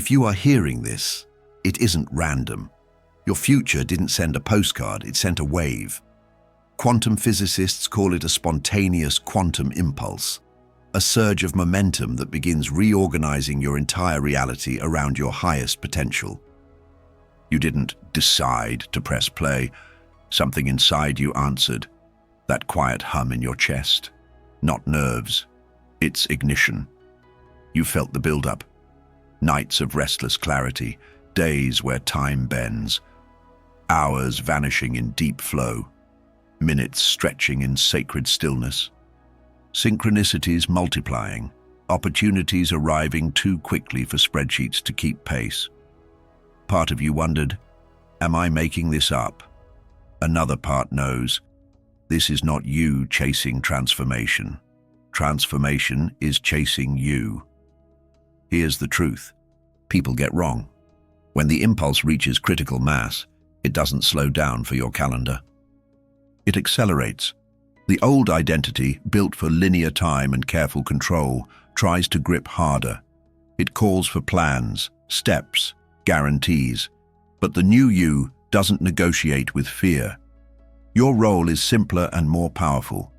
If you are hearing this, it isn't random. Your future didn't send a postcard, it sent a wave. Quantum physicists call it a spontaneous quantum impulse, a surge of momentum that begins reorganizing your entire reality around your highest potential. You didn't decide to press play. Something inside you answered, that quiet hum in your chest. Not nerves, it's ignition. You felt the build-up. Nights of restless clarity, days where time bends, hours vanishing in deep flow, minutes stretching in sacred stillness. Synchronicities multiplying, opportunities arriving too quickly for spreadsheets to keep pace. Part of you wondered, am I making this up? Another part knows, this is not you chasing transformation. Transformation is chasing you. Here's the truth. People get wrong. When the impulse reaches critical mass, it doesn't slow down for your calendar. It accelerates. The old identity, built for linear time and careful control, tries to grip harder. It calls for plans, steps, guarantees. But the new you doesn't negotiate with fear. Your role is simpler and more powerful.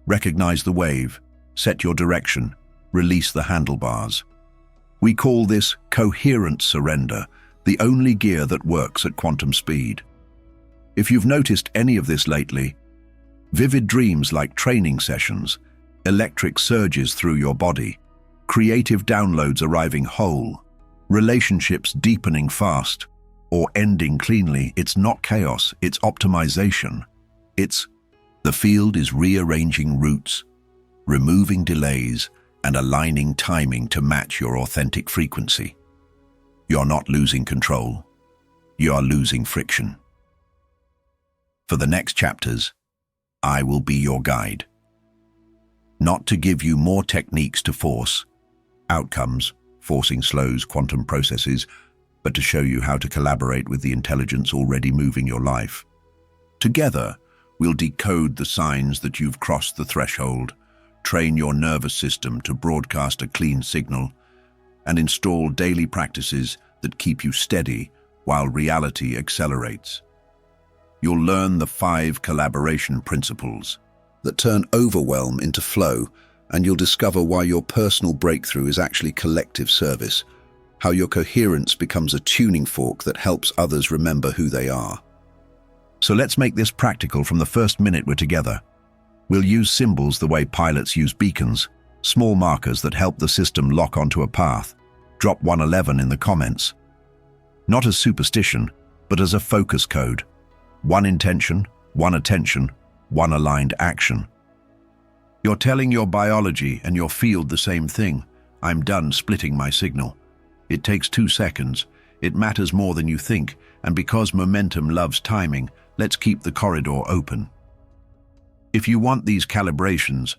Recognize the wave, set your direction, release the handlebars. We call this coherent surrender, the only gear that works at quantum speed. If you've noticed any of this lately, vivid dreams like training sessions, electric surges through your body, creative downloads arriving whole, relationships deepening fast, or ending cleanly, it's not chaos, it's optimization. The field is rearranging routes, removing delays, and aligning timing to match your authentic frequency. You're not losing control, you're losing friction. For the next chapters, I will be your guide. Not to give you more techniques to force outcomes, forcing slows quantum processes, but to show you how to collaborate with the intelligence already moving your life. Together, we'll decode the signs that you've crossed the threshold, train your nervous system to broadcast a clean signal, and install daily practices that keep you steady while reality accelerates. You'll learn the 5 collaboration principles that turn overwhelm into flow, and you'll discover why your personal breakthrough is actually collective service, how your coherence becomes a tuning fork that helps others remember who they are. So let's make this practical from the first minute we're together. We'll use symbols the way pilots use beacons, small markers that help the system lock onto a path. Drop 111 in the comments. Not as superstition, but as a focus code. 1 intention, 1 attention, 1 aligned action. You're telling your biology and your field the same thing. I'm done splitting my signal. It takes 2 seconds. It matters more than you think, and because momentum loves timing, let's keep the corridor open. If you want these calibrations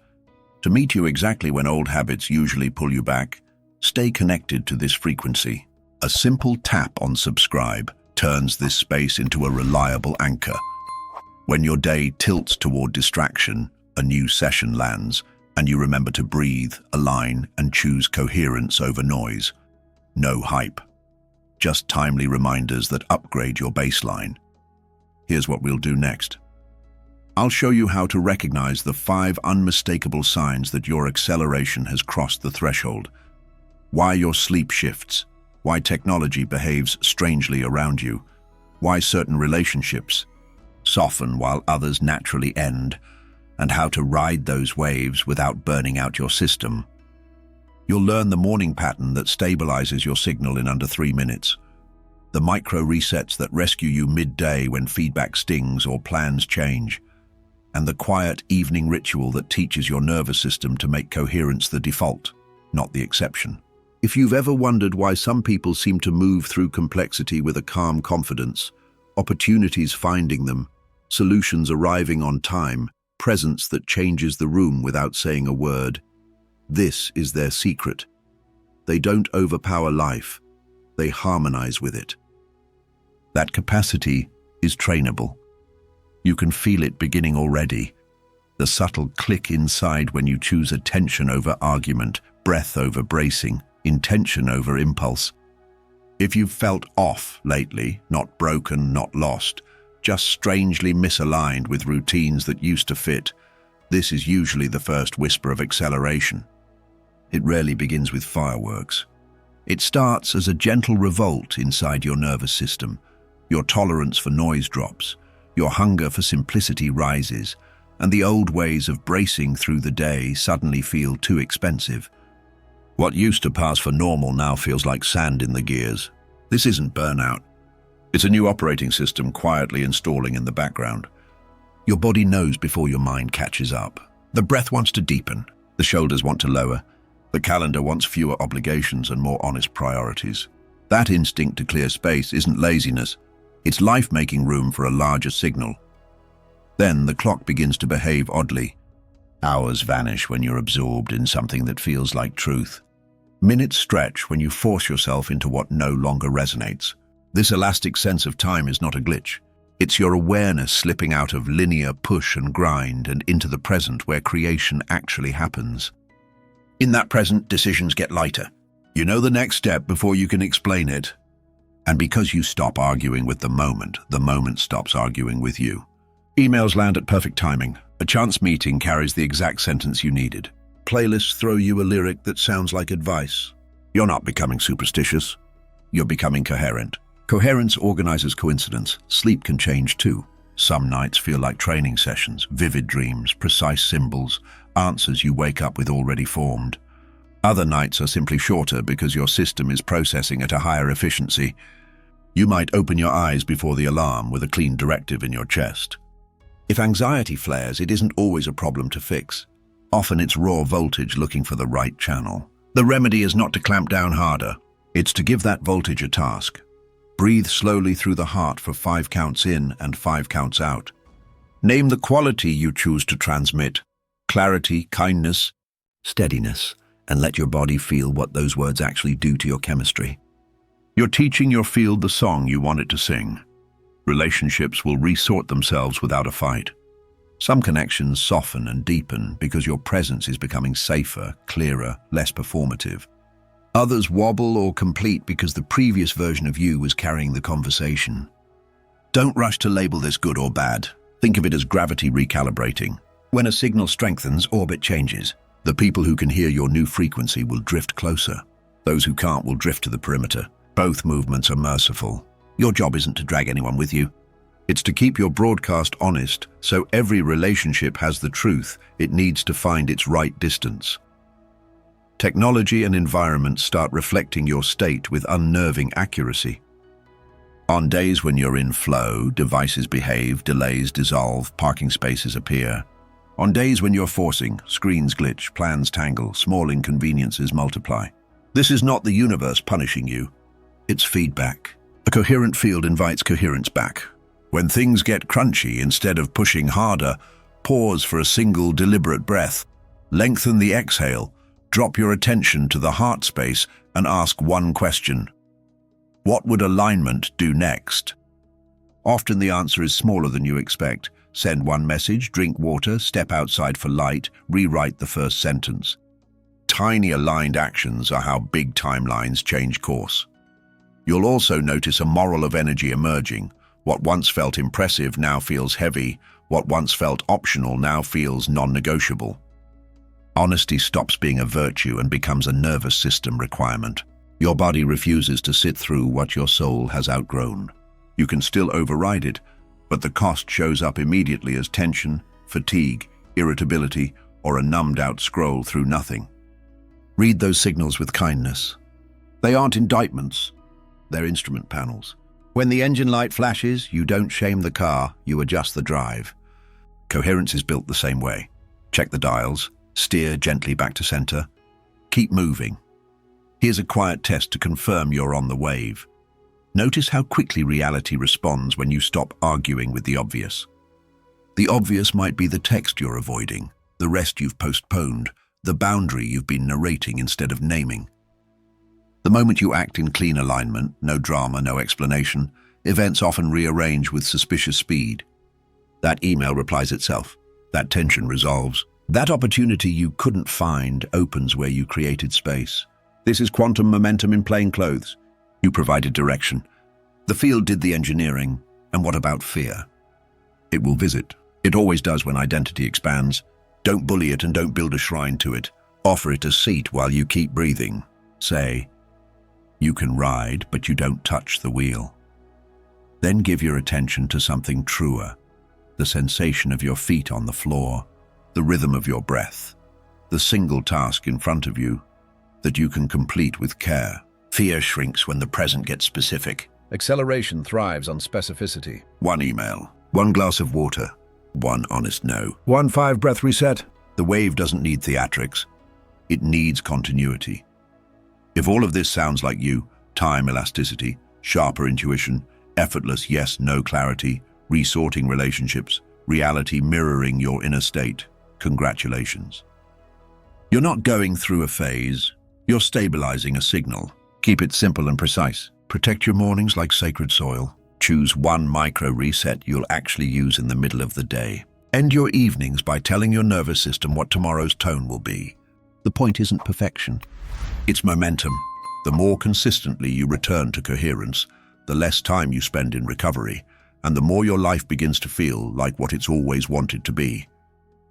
to meet you exactly when old habits usually pull you back, stay connected to this frequency. A simple tap on subscribe turns this space into a reliable anchor. When your day tilts toward distraction, a new session lands, and you remember to breathe, align, and choose coherence over noise. No hype. Just timely reminders that upgrade your baseline. Here's what we'll do next. I'll show you how to recognize the 5 unmistakable signs that your acceleration has crossed the threshold. Why your sleep shifts, why technology behaves strangely around you, why certain relationships soften while others naturally end, and how to ride those waves without burning out your system. You'll learn the morning pattern that stabilizes your signal in under 3 minutes, the micro resets that rescue you midday when feedback stings or plans change, and the quiet evening ritual that teaches your nervous system to make coherence the default, not the exception. If you've ever wondered why some people seem to move through complexity with a calm confidence, opportunities finding them, solutions arriving on time, presence that changes the room without saying a word, this is their secret. They don't overpower life, they harmonize with it. That capacity is trainable. You can feel it beginning already. The subtle click inside when you choose attention over argument, breath over bracing, intention over impulse. If you've felt off lately, not broken, not lost, just strangely misaligned with routines that used to fit, this is usually the first whisper of acceleration. It rarely begins with fireworks. It starts as a gentle revolt inside your nervous system. Your tolerance for noise drops, your hunger for simplicity rises, and the old ways of bracing through the day suddenly feel too expensive. What used to pass for normal now feels like sand in the gears. This isn't burnout. It's a new operating system quietly installing in the background. Your body knows before your mind catches up. The breath wants to deepen, the shoulders want to lower, the calendar wants fewer obligations and more honest priorities. That instinct to clear space isn't laziness. It's life making room for a larger signal. Then the clock begins to behave oddly. Hours vanish when you're absorbed in something that feels like truth. Minutes stretch when you force yourself into what no longer resonates. This elastic sense of time is not a glitch. It's your awareness slipping out of linear push and grind and into the present where creation actually happens. In that present, decisions get lighter. You know the next step before you can explain it. And because you stop arguing with the moment stops arguing with you. Emails land at perfect timing. A chance meeting carries the exact sentence you needed. Playlists throw you a lyric that sounds like advice. You're not becoming superstitious. You're becoming coherent. Coherence organizes coincidence. Sleep can change too. Some nights feel like training sessions, vivid dreams, precise symbols, answers you wake up with already formed. Other nights are simply shorter because your system is processing at a higher efficiency. You might open your eyes before the alarm with a clean directive in your chest. If anxiety flares, it isn't always a problem to fix. Often it's raw voltage looking for the right channel. The remedy is not to clamp down harder. It's to give that voltage a task. Breathe slowly through the heart for 5 counts in and 5 counts out. Name the quality you choose to transmit. Clarity, kindness, steadiness, and let your body feel what those words actually do to your chemistry. You're teaching your field the song you want it to sing. Relationships will resort themselves without a fight. Some connections soften and deepen because your presence is becoming safer, clearer, less performative. Others wobble or complete because the previous version of you was carrying the conversation. Don't rush to label this good or bad. Think of it as gravity recalibrating. When a signal strengthens, orbit changes. The people who can hear your new frequency will drift closer. Those who can't will drift to the perimeter. Both movements are merciful. Your job isn't to drag anyone with you. It's to keep your broadcast honest, so every relationship has the truth it needs to find its right distance. Technology and environment start reflecting your state with unnerving accuracy. On days when you're in flow, devices behave, delays dissolve, parking spaces appear. On days when you're forcing, screens glitch, plans tangle, small inconveniences multiply. This is not the universe punishing you. It's feedback. A coherent field invites coherence back. When things get crunchy, instead of pushing harder, pause for a single deliberate breath. Lengthen the exhale. Drop your attention to the heart space and ask one question. What would alignment do next? Often the answer is smaller than you expect. Send one message, drink water, step outside for light, rewrite the first sentence. Tiny aligned actions are how big timelines change course. You'll also notice a moral of energy emerging. What once felt impressive now feels heavy. What once felt optional now feels non-negotiable. Honesty stops being a virtue and becomes a nervous system requirement. Your body refuses to sit through what your soul has outgrown. You can still override it, but the cost shows up immediately as tension, fatigue, irritability, or a numbed-out scroll through nothing. Read those signals with kindness. They aren't indictments, they're instrument panels. When the engine light flashes, you don't shame the car, you adjust the drive. Coherence is built the same way. Check the dials, steer gently back to center. Keep moving. Here's a quiet test to confirm you're on the wave. Notice how quickly reality responds when you stop arguing with the obvious. The obvious might be the text you're avoiding, the rest you've postponed, the boundary you've been narrating instead of naming. The moment you act in clean alignment, no drama, no explanation, events often rearrange with suspicious speed. That email replies itself. That tension resolves. That opportunity you couldn't find opens where you created space. This is quantum momentum in plain clothes. You provided direction. The field did the engineering. And what about fear? It will visit. It always does when identity expands. Don't bully it and don't build a shrine to it. Offer it a seat while you keep breathing. Say, you can ride, but you don't touch the wheel. Then give your attention to something truer. The sensation of your feet on the floor, the rhythm of your breath, the single task in front of you that you can complete with care. Fear shrinks when the present gets specific. Acceleration thrives on specificity. One email, one glass of water, one honest no. 1 5-breath reset. The wave doesn't need theatrics. It needs continuity. If all of this sounds like you, time elasticity, sharper intuition, effortless yes-no clarity, resorting relationships, reality mirroring your inner state, congratulations. You're not going through a phase, you're stabilizing a signal. Keep it simple and precise. Protect your mornings like sacred soil. Choose one micro reset you'll actually use in the middle of the day. End your evenings by telling your nervous system what tomorrow's tone will be. The point isn't perfection. It's momentum. The more consistently you return to coherence, the less time you spend in recovery, and the more your life begins to feel like what it's always wanted to be.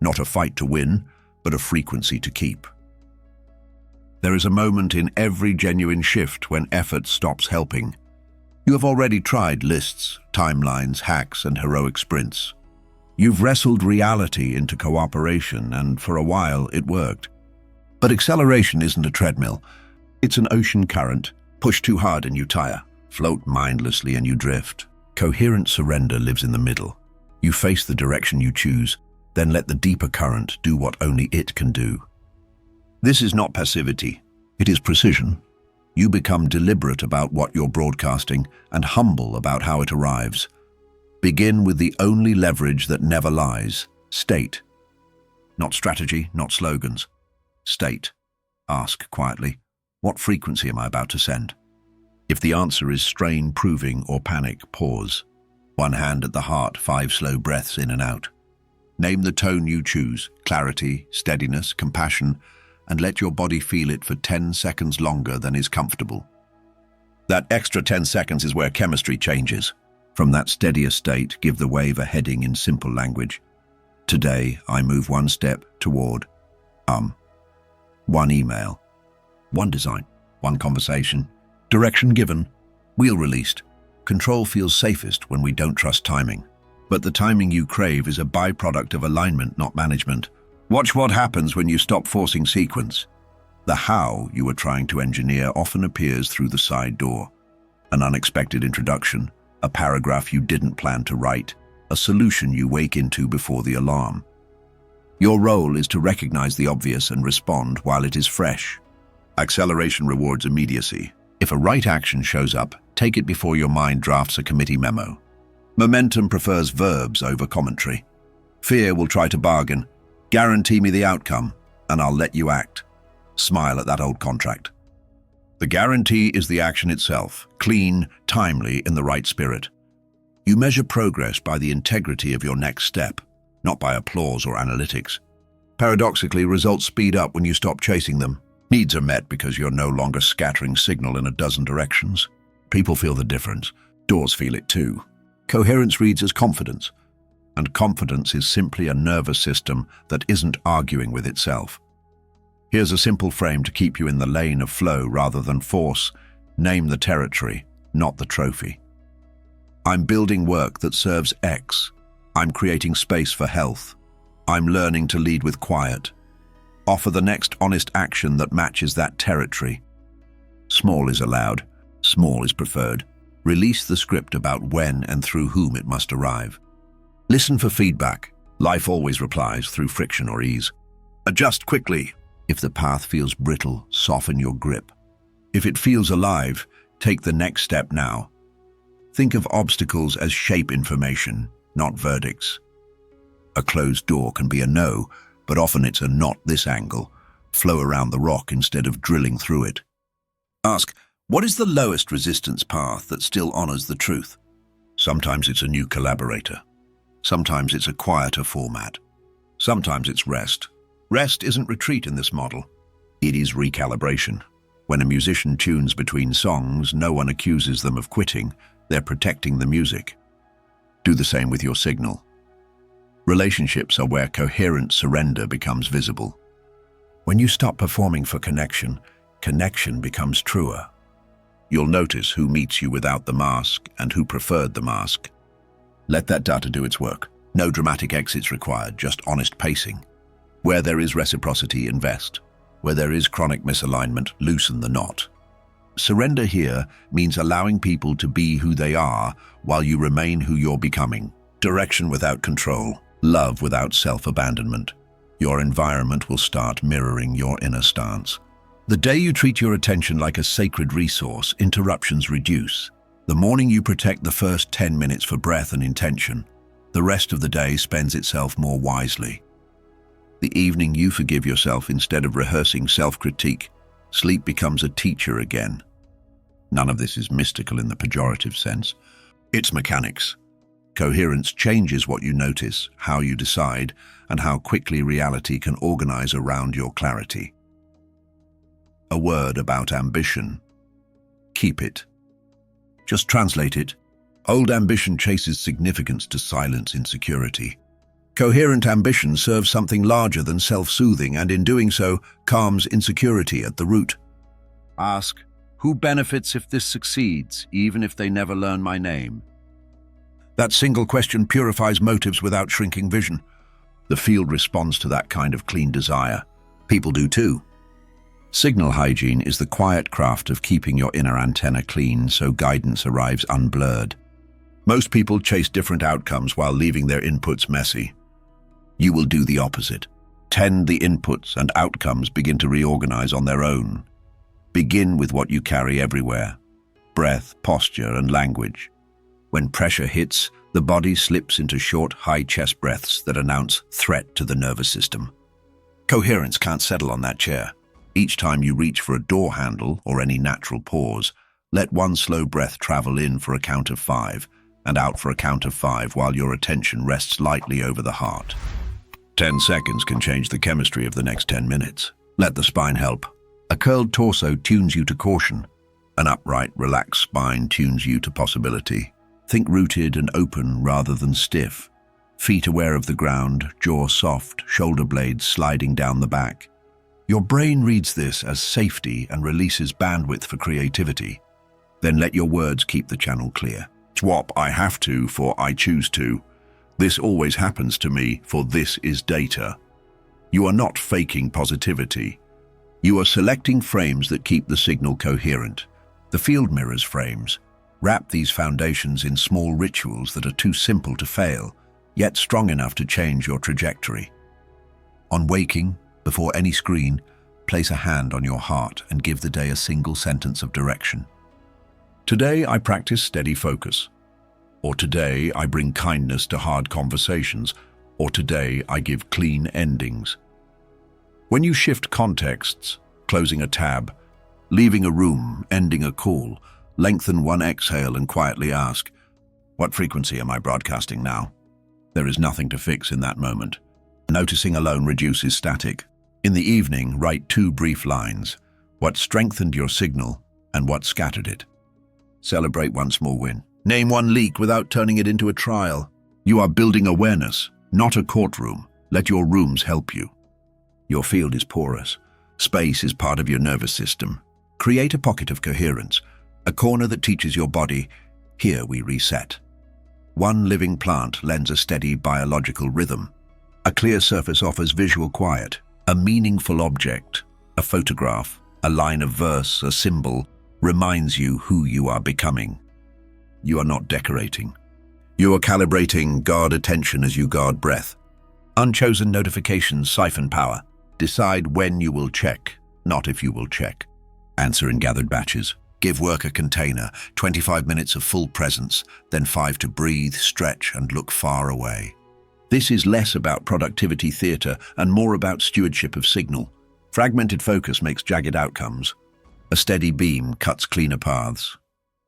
Not a fight to win, but a frequency to keep. There is a moment in every genuine shift when effort stops helping. You have already tried lists, timelines, hacks, and heroic sprints. You've wrestled reality into cooperation, and for a while it worked. But acceleration isn't a treadmill. It's an ocean current. Push too hard and you tire. Float mindlessly and you drift. Coherent surrender lives in the middle. You face the direction you choose, then let the deeper current do what only it can do. This is not passivity. It is precision. You become deliberate about what you're broadcasting and humble about how it arrives. Begin with the only leverage that never lies, state. Not strategy, not slogans. State. Ask quietly, what frequency am I about to send? If the answer is strain, proving, or panic, pause. One hand at the heart, 5 slow breaths in and out. Name the tone you choose, clarity, steadiness, compassion, and let your body feel it for 10 seconds longer than is comfortable. That extra 10 seconds is where chemistry changes. From that steadier state, give the wave a heading in simple language. Today, I move one step toward, one email, one design, one conversation, direction given, wheel released. Control feels safest when we don't trust timing. But the timing you crave is a byproduct of alignment, not management. Watch what happens when you stop forcing sequence. The how you were trying to engineer often appears through the side door. An unexpected introduction, a paragraph you didn't plan to write, a solution you wake into before the alarm. Your role is to recognize the obvious and respond while it is fresh. Acceleration rewards immediacy. If a right action shows up, take it before your mind drafts a committee memo. Momentum prefers verbs over commentary. Fear will try to bargain. Guarantee me the outcome, and I'll let you act. Smile at that old contract. The guarantee is the action itself, clean, timely, in the right spirit. You measure progress by the integrity of your next step, not by applause or analytics. Paradoxically, results speed up when you stop chasing them. Needs are met because you're no longer scattering signal in a dozen directions. People feel the difference. Doors feel it too. Coherence reads as confidence, and confidence is simply a nervous system that isn't arguing with itself. Here's a simple frame to keep you in the lane of flow rather than force. Name the territory, not the trophy. I'm building work that serves X. I'm creating space for health. I'm learning to lead with quiet. Offer the next honest action that matches that territory. Small is allowed. Small is preferred. Release the script about when and through whom it must arrive. Listen for feedback. Life always replies through friction or ease. Adjust quickly. If the path feels brittle, soften your grip. If it feels alive, take the next step now. Think of obstacles as shape information, not verdicts. A closed door can be a no, but often it's a not this angle. Flow around the rock instead of drilling through it. Ask, what is the lowest resistance path that still honors the truth? Sometimes it's a new collaborator. Sometimes it's a quieter format. Sometimes it's rest. Rest isn't retreat in this model. It is recalibration. When a musician tunes between songs, no one accuses them of quitting. They're protecting the music. Do the same with your signal. Relationships are where coherent surrender becomes visible. When you stop performing for connection, connection becomes truer. You'll notice who meets you without the mask and who preferred the mask. Let that data do its work. No dramatic exits required, just honest pacing. Where there is reciprocity, invest. Where there is chronic misalignment, loosen the knot. Surrender here means allowing people to be who they are while you remain who you're becoming. Direction without control, love without self-abandonment. Your environment will start mirroring your inner stance. The day you treat your attention like a sacred resource, interruptions reduce. The morning you protect the first 10 minutes for breath and intention, the rest of the day spends itself more wisely. The evening you forgive yourself instead of rehearsing self-critique, sleep becomes a teacher again. None of this is mystical in the pejorative sense. It's mechanics. Coherence changes what you notice, how you decide, and how quickly reality can organize around your clarity. A word about ambition. Keep it. Just translate it. Old ambition chases significance to silence insecurity. Coherent ambition serves something larger than self-soothing, and in doing so, calms insecurity at the root. Ask, who benefits if this succeeds, even if they never learn my name? That single question purifies motives without shrinking vision. The field responds to that kind of clean desire. People do too. Signal hygiene is the quiet craft of keeping your inner antenna clean so guidance arrives unblurred. Most people chase different outcomes while leaving their inputs messy. You will do the opposite. Tend the inputs and outcomes begin to reorganize on their own. Begin with what you carry everywhere: breath, posture, and language. When pressure hits, the body slips into short, high chest breaths that announce threat to the nervous system. Coherence can't settle on that chair. Each time you reach for a door handle or any natural pause, let one slow breath travel in for a count of 5 and out for a count of 5 while your attention rests lightly over the heart. 10 seconds can change the chemistry of the next 10 minutes. Let the spine help. A curled torso tunes you to caution. An upright, relaxed spine tunes you to possibility. Think rooted and open rather than stiff. Feet aware of the ground, jaw soft, shoulder blades sliding down the back. Your brain reads this as safety and releases bandwidth for creativity. Then let your words keep the channel clear. Swap I have to for I choose to. This always happens to me, for this is data. You are not faking positivity. You are selecting frames that keep the signal coherent. The field mirrors frames. Wrap these foundations in small rituals that are too simple to fail, yet strong enough to change your trajectory. On waking, before any screen, place a hand on your heart and give the day a single sentence of direction. Today I practice steady focus. Or today I bring kindness to hard conversations. Or today I give clean endings. When you shift contexts, closing a tab, leaving a room, ending a call, lengthen one exhale and quietly ask, what frequency am I broadcasting now? There is nothing to fix in that moment. Noticing alone reduces static. In the evening, write 2 brief lines: what strengthened your signal and what scattered it. Celebrate one small win. Name one leak without turning it into a trial. You are building awareness, not a courtroom. Let your rooms help you. Your field is porous. Space is part of your nervous system. Create a pocket of coherence, a corner that teaches your body, here we reset. One living plant lends a steady biological rhythm. A clear surface offers visual quiet. A meaningful object, a photograph, a line of verse, a symbol, reminds you who you are becoming. You are not decorating. You are calibrating. Guard attention as you guard breath. Unchosen notifications siphon power. Decide when you will check, not if you will check. Answer in gathered batches. Give work a container, 25 minutes of full presence, then 5 to breathe, stretch, and look far away. This is less about productivity theater and more about stewardship of signal. Fragmented focus makes jagged outcomes. A steady beam cuts cleaner paths.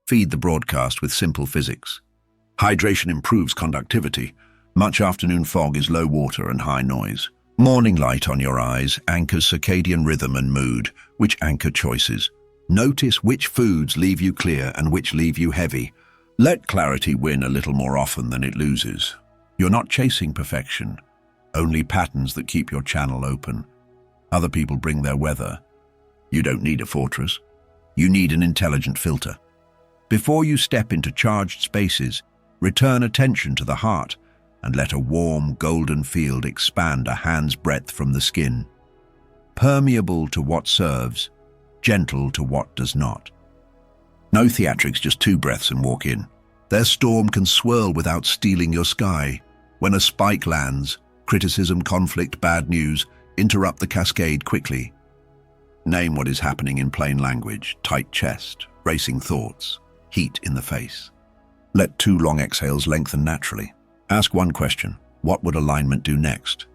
Feed the broadcast with simple physics. Hydration improves conductivity. Much afternoon fog is low water and high noise. Morning light on your eyes anchors circadian rhythm and mood, which anchor choices. Notice which foods leave you clear and which leave you heavy. Let clarity win a little more often than it loses. You're not chasing perfection, only patterns that keep your channel open. Other people bring their weather. You don't need a fortress. You need an intelligent filter. Before you step into charged spaces, return attention to the heart and let a warm, golden field expand a hand's breadth from the skin. Permeable to what serves, gentle to what does not. No theatrics, just 2 breaths and walk in. Their storm can swirl without stealing your sky. When a spike lands, criticism, conflict, bad news interrupt the cascade quickly. Name what is happening in plain language: tight chest, racing thoughts, heat in the face. Let 2 long exhales lengthen naturally. Ask one question: what would alignment do next?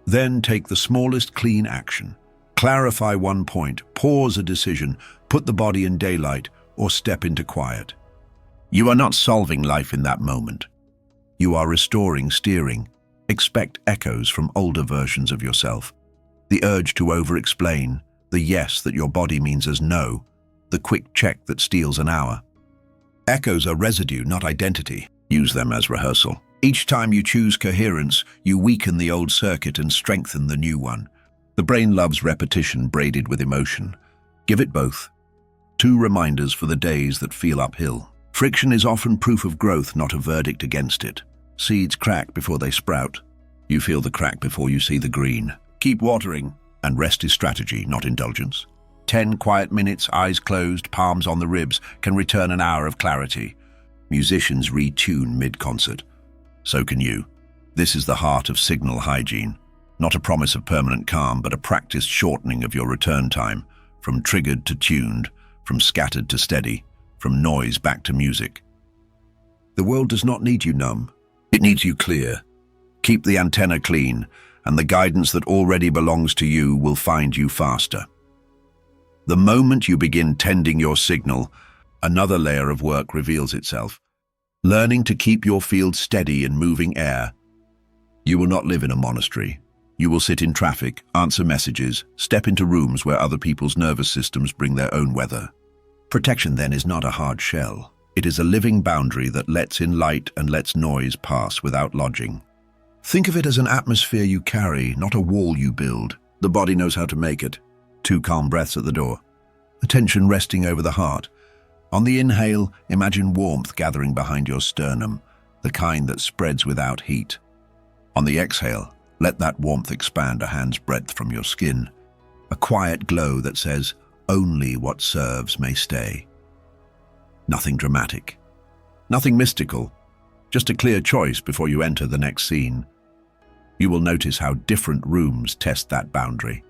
Then take the smallest clean action. Clarify one point, pause a decision, put the body in daylight, or step into quiet. You are not solving life in that moment. You are restoring steering. Expect echoes from older versions of yourself. The urge to over-explain, the yes that your body means as no, the quick check that steals an hour. Echoes are residue, not identity. Use them as rehearsal. Each time you choose coherence, you weaken the old circuit and strengthen the new one. The brain loves repetition braided with emotion. Give it both. 2 reminders for the days that feel uphill. Friction is often proof of growth, not a verdict against it. Seeds crack before they sprout. You feel the crack before you see the green. Keep watering, and rest is strategy, not indulgence. 10 quiet minutes, eyes closed, palms on the ribs, can return an hour of clarity. Musicians retune mid-concert. So can you. This is the heart of signal hygiene. Not a promise of permanent calm, but a practiced shortening of your return time, from triggered to tuned, from scattered to steady, from noise back to music. The world does not need you numb. It needs you clear. Keep the antenna clean, and the guidance that already belongs to you will find you faster. The moment you begin tending your signal, another layer of work reveals itself. Learning to keep your field steady in moving air. You will not live in a monastery. You will sit in traffic, answer messages, step into rooms where other people's nervous systems bring their own weather. Protection then is not a hard shell. It is a living boundary that lets in light and lets noise pass without lodging. Think of it as an atmosphere you carry, not a wall you build. The body knows how to make it. 2 calm breaths at the door. Attention resting over the heart. On the inhale, imagine warmth gathering behind your sternum, the kind that spreads without heat. On the exhale, let that warmth expand a hand's breadth from your skin. A quiet glow that says, only what serves may stay. Nothing dramatic. Nothing mystical. Just a clear choice before you enter the next scene. You will notice how different rooms test that boundary.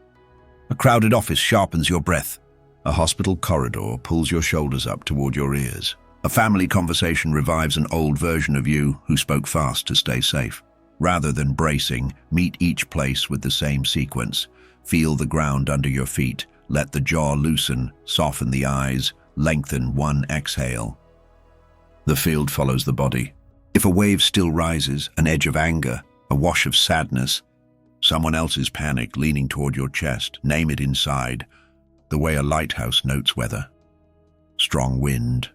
A crowded office sharpens your breath. A hospital corridor pulls your shoulders up toward your ears. A family conversation revives an old version of you who spoke fast to stay safe. Rather than bracing, meet each place with the same sequence. Feel the ground under your feet. Let the jaw loosen, soften the eyes, lengthen one exhale. The field follows the body. If a wave still rises, an edge of anger, a wash of sadness, someone else's panic leaning toward your chest, name it inside, the way a lighthouse notes weather. Strong wind,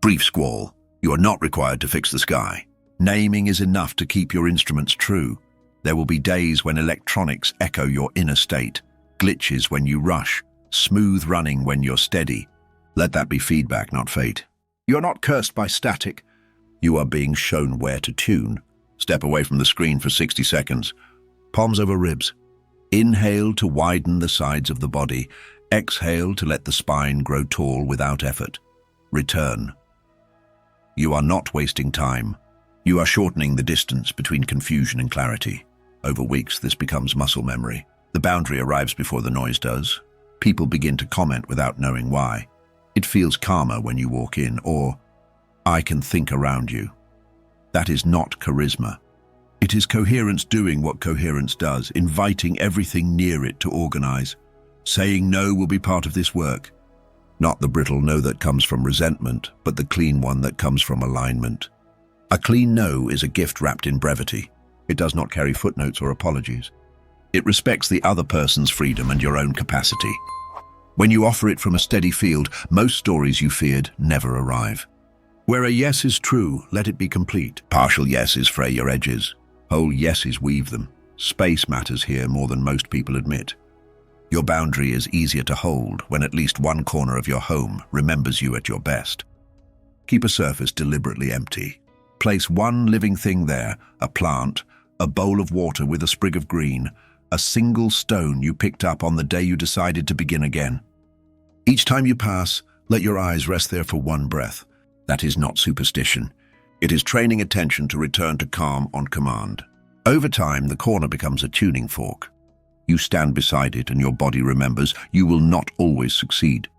brief squall. You are not required to fix the sky. Naming is enough to keep your instruments true. There will be days when electronics echo your inner state, glitches when you rush, smooth running when you're steady. Let that be feedback, not fate. You're not cursed by static. You are being shown where to tune. Step away from the screen for 60 seconds. Palms over ribs. Inhale to widen the sides of the body. Exhale to let the spine grow tall without effort. Return. You are not wasting time. You are shortening the distance between confusion and clarity. Over weeks, this becomes muscle memory. The boundary arrives before the noise does. People begin to comment without knowing why. It feels calmer when you walk in, or, I can think around you. That is not charisma. It is coherence doing what coherence does, inviting everything near it to organize. Saying no will be part of this work. Not the brittle no that comes from resentment, but the clean one that comes from alignment. A clean no is a gift wrapped in brevity. It does not carry footnotes or apologies. It respects the other person's freedom and your own capacity. When you offer it from a steady field, most stories you feared never arrive. Where a yes is true, let it be complete. Partial yeses fray your edges. Whole yeses weave them. Space matters here more than most people admit. Your boundary is easier to hold when at least one corner of your home remembers you at your best. Keep a surface deliberately empty. Place one living thing there, a plant, a bowl of water with a sprig of green, a single stone you picked up on the day you decided to begin again. Each time you pass, let your eyes rest there for one breath. That is not superstition. It is training attention to return to calm on command. Over time, the corner becomes a tuning fork. You stand beside it and your body remembers you will not always succeed.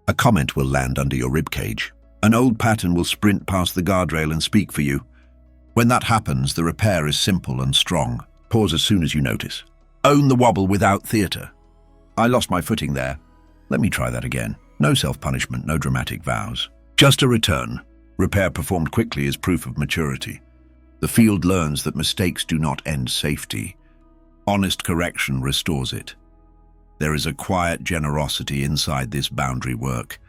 A comment will land under your ribcage. An old pattern will sprint past the guardrail and speak for you. When that happens, the repair is simple and strong. Pause as soon as you notice. Own the wobble without theatre. I lost my footing there. Let me try that again. No self-punishment, no dramatic vows. Just a return. Repair performed quickly is proof of maturity. The field learns that mistakes do not end safety. Honest correction restores it. There is a quiet generosity inside this boundary work.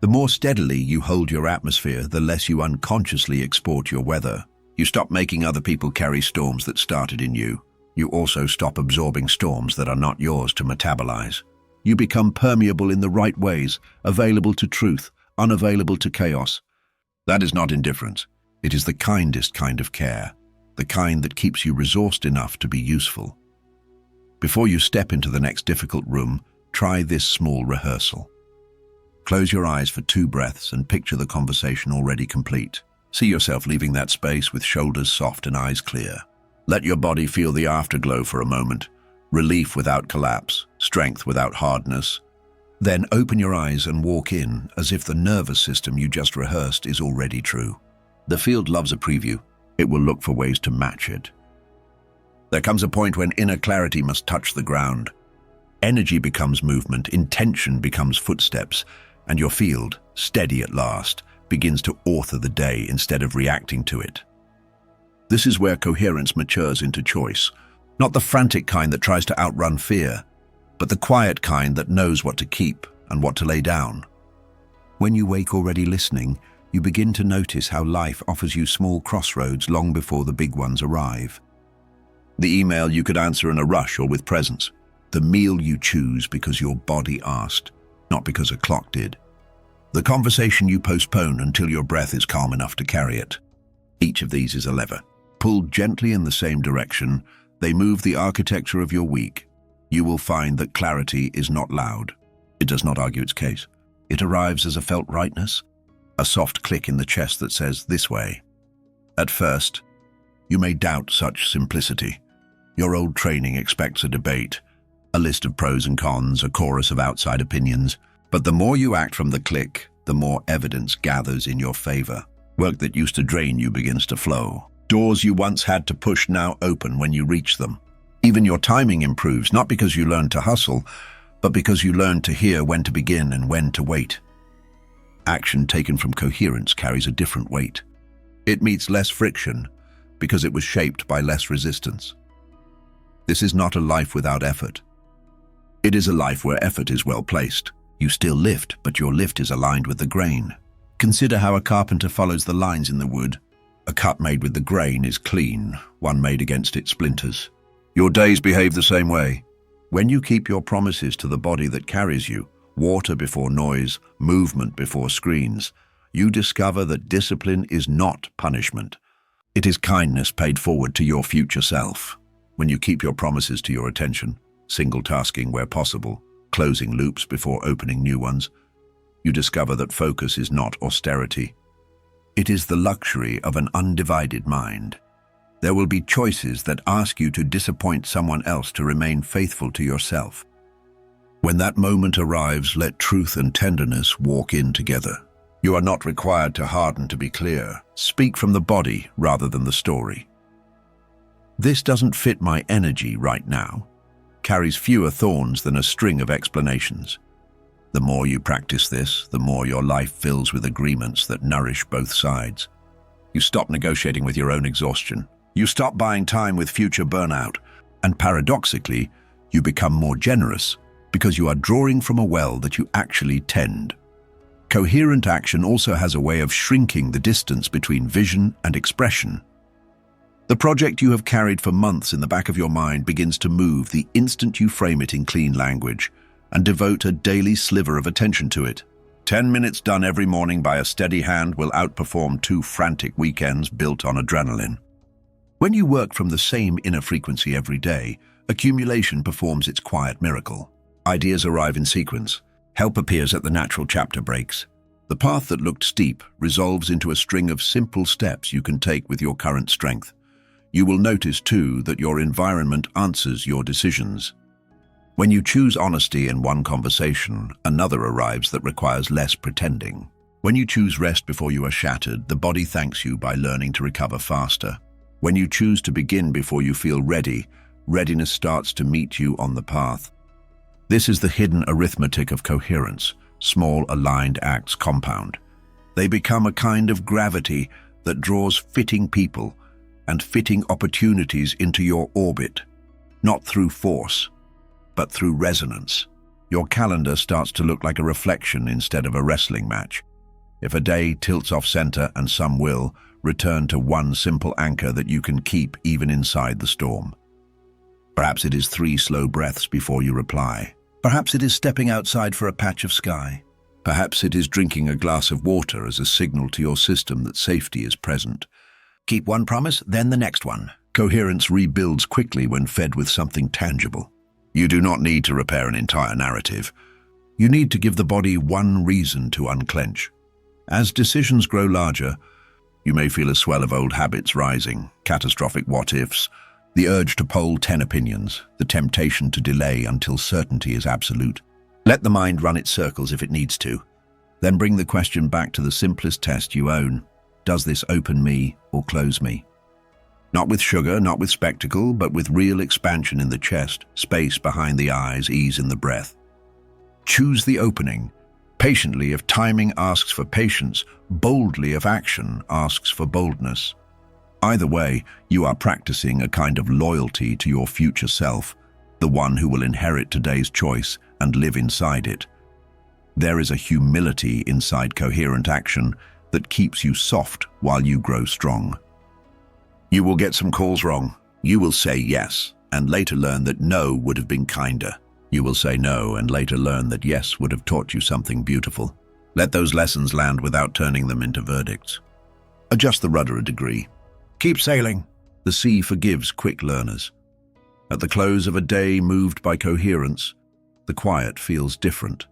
The more steadily you hold your atmosphere, the less you unconsciously export your weather. You stop making other people carry storms that started in you. You also stop absorbing storms that are not yours to metabolize. You become permeable in the right ways, available to truth, unavailable to chaos. That is not indifference. It is the kindest kind of care, the kind that keeps you resourced enough to be useful. Before you step into the next difficult room, try this small rehearsal. Close your eyes for 2 breaths and picture the conversation already complete. See yourself leaving that space with shoulders soft and eyes clear. Let your body feel the afterglow for a moment, relief without collapse, strength without hardness. Then open your eyes and walk in as if the nervous system you just rehearsed is already true. The field loves a preview. It will look for ways to match it. There comes a point when inner clarity must touch the ground. Energy becomes movement, intention becomes footsteps, and your field, steady at last, begins to author the day instead of reacting to it. This is where coherence matures into choice, not the frantic kind that tries to outrun fear, but the quiet kind that knows what to keep and what to lay down. When you wake already listening, you begin to notice how life offers you small crossroads long before the big ones arrive. The email you could answer in a rush or with presence. The meal you choose because your body asked, not because a clock did. The conversation you postpone until your breath is calm enough to carry it. Each of these is a lever. Pulled gently in the same direction, they move the architecture of your week. You will find that clarity is not loud. It does not argue its case. It arrives as a felt rightness, a soft click in the chest that says, "This way." At first, you may doubt such simplicity. Your old training expects a debate, a list of pros and cons, a chorus of outside opinions. But the more you act from the click, the more evidence gathers in your favor. Work that used to drain you begins to flow. Doors you once had to push now open when you reach them. Even your timing improves, not because you learned to hustle, but because you learned to hear when to begin and when to wait. Action taken from coherence carries a different weight. It meets less friction because it was shaped by less resistance. This is not a life without effort. It is a life where effort is well placed. You still lift, but your lift is aligned with the grain. Consider how a carpenter follows the lines in the wood. A cut made with the grain is clean, one made against its splinters. Your days behave the same way. When you keep your promises to the body that carries you, water before noise, movement before screens, you discover that discipline is not punishment. It is kindness paid forward to your future self. When you keep your promises to your attention, single tasking where possible, closing loops before opening new ones, you discover that focus is not austerity. It is the luxury of an undivided mind. There will be choices that ask you to disappoint someone else to remain faithful to yourself. When that moment arrives, let truth and tenderness walk in together. You are not required to harden to be clear. Speak from the body rather than the story. This doesn't fit my energy right now, carries fewer thorns than a string of explanations. The more you practice this, the more your life fills with agreements that nourish both sides. You stop negotiating with your own exhaustion. You stop buying time with future burnout. And paradoxically, you become more generous, because you are drawing from a well that you actually tend. Coherent action also has a way of shrinking the distance between vision and expression. The project you have carried for months in the back of your mind begins to move the instant you frame it in clean language and devote a daily sliver of attention to it. 10 minutes done every morning by a steady hand will outperform 2 frantic weekends built on adrenaline. When you work from the same inner frequency every day, accumulation performs its quiet miracle. Ideas arrive in sequence. Help appears at the natural chapter breaks. The path that looked steep resolves into a string of simple steps you can take with your current strength. You will notice, too, that your environment answers your decisions. When you choose honesty in one conversation, another arrives that requires less pretending. When you choose rest before you are shattered, the body thanks you by learning to recover faster. When you choose to begin before you feel ready, readiness starts to meet you on the path. This is the hidden arithmetic of coherence. Small aligned acts compound. They become a kind of gravity that draws fitting people and fitting opportunities into your orbit, not through force, but through resonance. Your calendar starts to look like a reflection instead of a wrestling match. If a day tilts off center, and some will, return to one simple anchor that you can keep even inside the storm. Perhaps it is 3 slow breaths before you reply. Perhaps it is stepping outside for a patch of sky. Perhaps it is drinking a glass of water as a signal to your system that safety is present. Keep one promise, then the next one. Coherence rebuilds quickly when fed with something tangible. You do not need to repair an entire narrative. You need to give the body one reason to unclench. As decisions grow larger, you may feel a swell of old habits rising, catastrophic what-ifs, the urge to poll 10 opinions, the temptation to delay until certainty is absolute. Let the mind run its circles if it needs to. Then bring the question back to the simplest test you own. Does this open me or close me? Not with sugar, not with spectacle, but with real expansion in the chest, space behind the eyes, ease in the breath. Choose the opening. Patiently if timing asks for patience, boldly if action asks for boldness. Either way, you are practicing a kind of loyalty to your future self, the one who will inherit today's choice and live inside it. There is a humility inside coherent action that keeps you soft while you grow strong. You will get some calls wrong. You will say yes, and later learn that no would have been kinder. You will say no, and later learn that yes would have taught you something beautiful. Let those lessons land without turning them into verdicts. Adjust the rudder a degree. Keep sailing. The sea forgives quick learners. At the close of a day moved by coherence, the quiet feels different.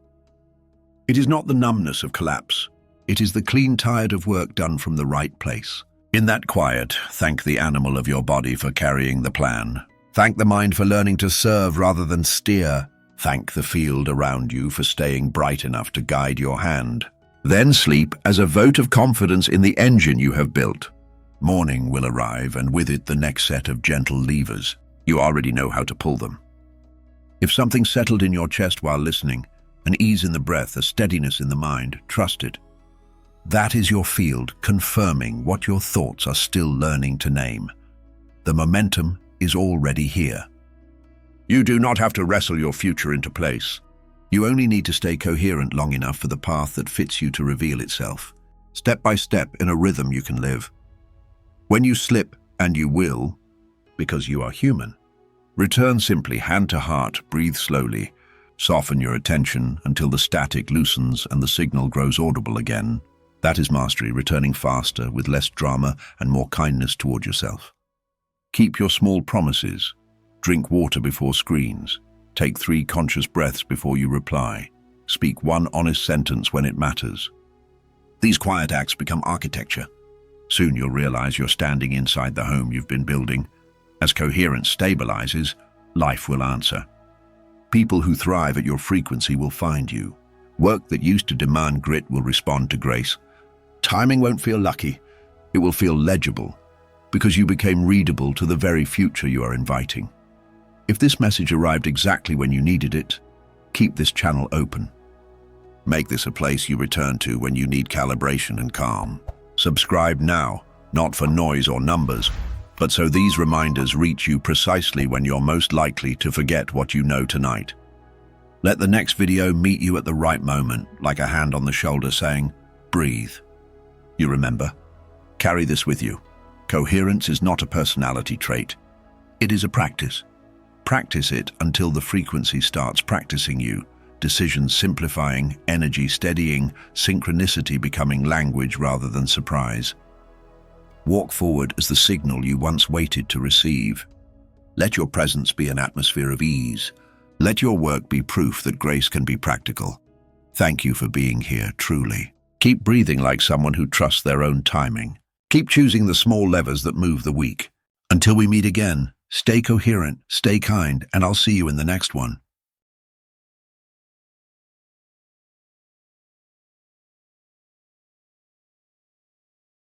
It is not the numbness of collapse. It is the clean tide of work done from the right place. In that quiet, thank the animal of your body for carrying the plan. Thank the mind for learning to serve rather than steer. Thank the field around you for staying bright enough to guide your hand. Then sleep as a vote of confidence in the engine you have built. Morning will arrive, and with it the next set of gentle levers. You already know how to pull them. If something settled in your chest while listening, an ease in the breath, a steadiness in the mind, trust it. That is your field, confirming what your thoughts are still learning to name. The momentum is already here. You do not have to wrestle your future into place. You only need to stay coherent long enough for the path that fits you to reveal itself, step by step in a rhythm you can live. When you slip, and you will, because you are human, return simply, hand to heart, breathe slowly, soften your attention until the static loosens and the signal grows audible again. That is mastery, returning faster, with less drama and more kindness toward yourself. Keep your small promises. Drink water before screens. Take 3 conscious breaths before you reply. Speak 1 honest sentence when it matters. These quiet acts become architecture. Soon you'll realize you're standing inside the home you've been building. As coherence stabilizes, life will answer. People who thrive at your frequency will find you. Work that used to demand grit will respond to grace. Timing won't feel lucky. It will feel legible, because you became readable to the very future you are inviting. If this message arrived exactly when you needed it, keep this channel open. Make this a place you return to when you need calibration and calm. Subscribe now, not for noise or numbers, but so these reminders reach you precisely when you're most likely to forget what you know tonight. Let the next video meet you at the right moment, like a hand on the shoulder saying, breathe. You remember? Carry this with you. Coherence is not a personality trait. It is a practice. Practice it until the frequency starts practicing you, decisions simplifying, energy steadying, synchronicity becoming language rather than surprise. Walk forward as the signal you once waited to receive. Let your presence be an atmosphere of ease. Let your work be proof that grace can be practical. Thank you for being here, truly. Keep breathing like someone who trusts their own timing. Keep choosing the small levers that move the weak. Until we meet again, stay coherent, stay kind, and I'll see you in the next one.